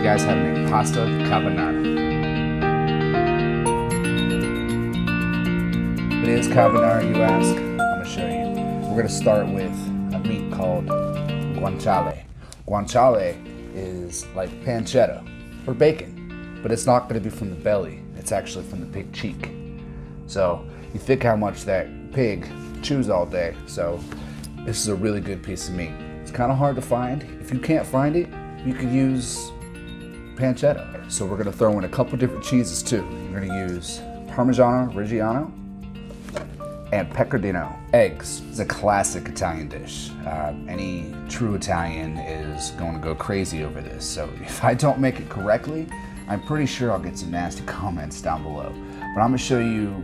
guys how to make pasta carbonara. What is carbonara, you ask? I'm going to show you. We're going to start with a meat called guanciale. Guanciale is like pancetta or bacon, but it's not going to be from the belly. It's actually from the pig cheek. So you think how much that pig chews all day. So this is a really good piece of meat. It's kind of hard to find. If you can't find it, you could use pancetta. So we're going to throw in a couple different cheeses too. You're going to use Parmigiano Reggiano and Pecorino. Eggs is a classic Italian dish. Any true Italian is going to go crazy over this. So if I don't make it correctly, I'm pretty sure I'll get some nasty comments down below. But I'm going to show you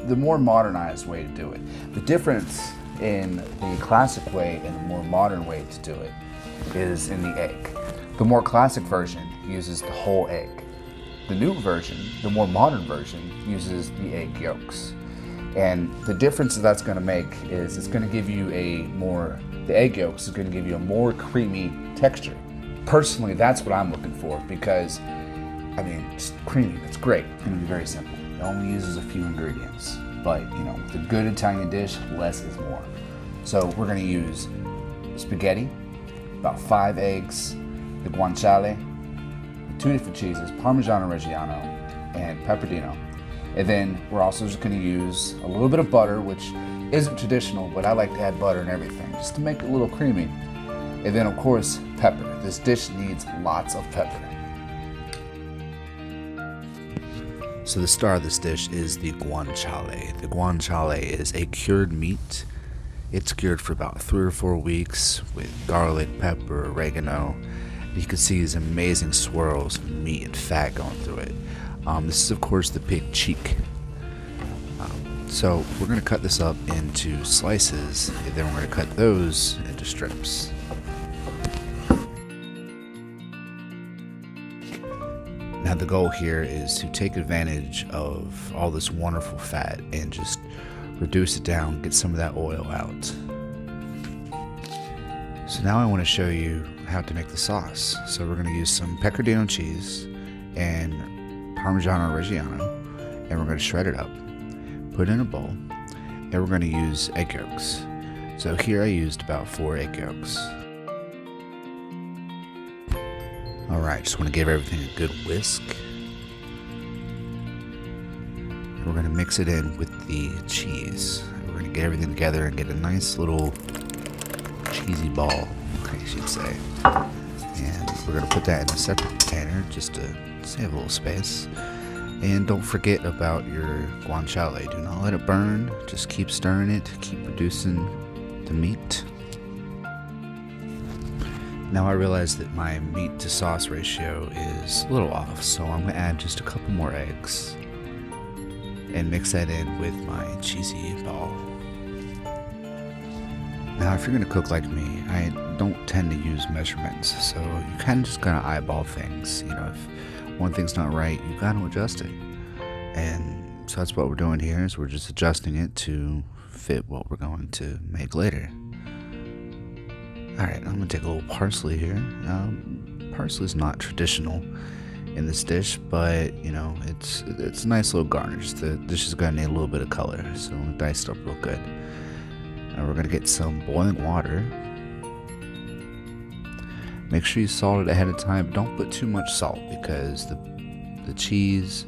the more modernized way to do it. The difference in the classic way and the more modern way to do it is in the egg. The more classic version uses the whole egg. The new version, the more modern version, uses the egg yolks. And the difference that's going to make is it's going to give you the egg yolks is going to give you a more creamy texture. Personally, that's what I'm looking for because, I mean, it's creamy, it's great. It's going to be very simple. It only uses a few ingredients. But, you know, with a good Italian dish, less is more. So we're going to use spaghetti, about 5 eggs, the guanciale, 2 different cheeses, Parmigiano Reggiano, and Pecorino. And then we're also just going to use a little bit of butter, which isn't traditional, but I like to add butter and everything, just to make it a little creamy. And then, of course, pepper. This dish needs lots of pepper. So the star of this dish is the guanciale. The guanciale is a cured meat. It's cured for about 3 or 4 weeks with garlic, pepper, oregano. You can see these amazing swirls of meat and fat going through it. This is, of course, the pig cheek. So we're going to cut this up into slices, and then we're going to cut those into strips. Now the goal here is to take advantage of all this wonderful fat and just reduce it down, get some of that oil out. So now I want to show you how to make the sauce. So we're going to use some Pecorino cheese and Parmigiano Reggiano, and we're going to shred it up, put it in a bowl, and we're going to use egg yolks. So here I used about 4 egg yolks. Alright, just want to give everything a good whisk. We're going to mix it in with the cheese. We're going to get everything together and get a nice little cheesy ball, I should say. And we're going to put that in a separate container just to save a little space. And don't forget about your guanciale. Do not let it burn. Just keep stirring it, keep reducing the meat. Now I realize that my meat to sauce ratio is a little off, so I'm going to add just a couple more eggs and mix that in with my cheesy ball. Now if you're going to cook like me, I don't tend to use measurements, so you kind of just got to eyeball things. You know, if one thing's not right, you got to adjust it. And so that's what we're doing here, is we're just adjusting it to fit what we're going to make later. Alright, I'm going to take a little parsley here. Parsley is not traditional in this dish, but, you know, it's a nice little garnish. The dish is going to need a little bit of color, so dice it up real good. Now we're going to get some boiling water. Make sure you salt it ahead of time. Don't put too much salt because the cheese,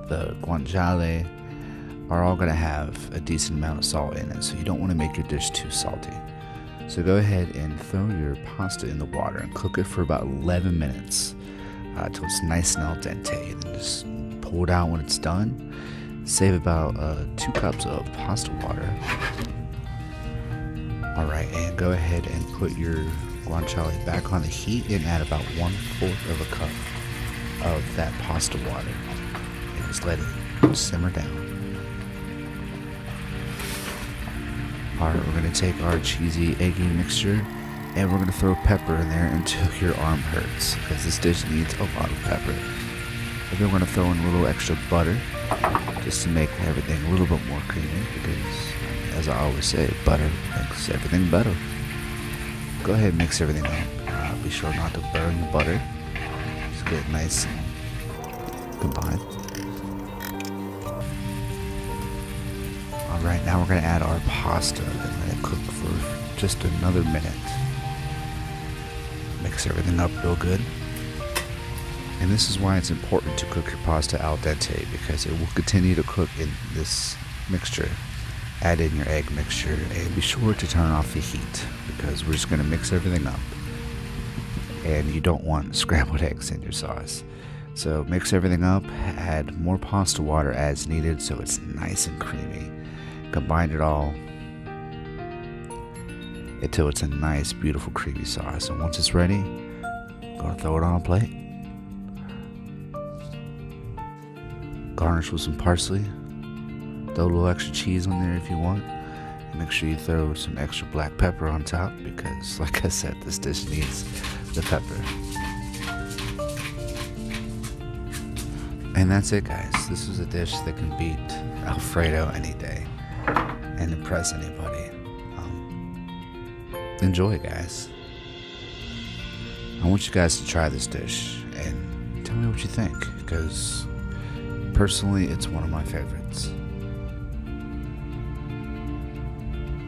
the guanciale are all going to have a decent amount of salt in it, so you don't want to make your dish too salty. So go ahead and throw your pasta in the water and cook it for about 11 minutes until it's nice and al dente. And then just pull it out when it's done. Save about 2 cups of pasta water. Alright, and go ahead and put your guanciale back on the heat and add about 1/4 of a cup of that pasta water. And just let it simmer down. Alright, we're going to take our cheesy, eggy mixture and we're going to throw pepper in there until your arm hurts, because this dish needs a lot of pepper. And then we're going to throw in a little extra butter just to make everything a little bit more creamy, because, as I always say, butter makes everything better. Go ahead and mix everything up. Be sure not to burn the butter. Just it nice and combined. Alright, now we're going to add our pasta and let it cook for just another minute. Mix everything up real good. And this is why it's important to cook your pasta al dente, because it will continue to cook in this mixture. Add in your egg mixture and be sure to turn off the heat, because we're just going to mix everything up. And you don't want scrambled eggs in your sauce. So mix everything up, add more pasta water as needed so it's nice and creamy. Combine it all until it's a nice, beautiful, creamy sauce. And once it's ready, I'm gonna throw it on a plate. Garnish with some parsley. Throw a little extra cheese on there if you want. And make sure you throw some extra black pepper on top, because, like I said, this dish needs the pepper. And that's it, guys. This is a dish that can beat Alfredo any day and impress anybody. Enjoy, guys. I want you guys to try this dish and tell me what you think, because personally it's one of my favorites.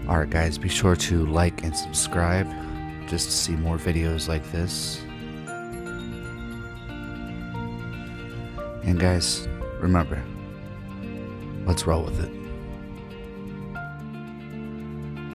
Alright guys, be sure to like and subscribe just to see more videos like this. And guys, remember, let's roll with it.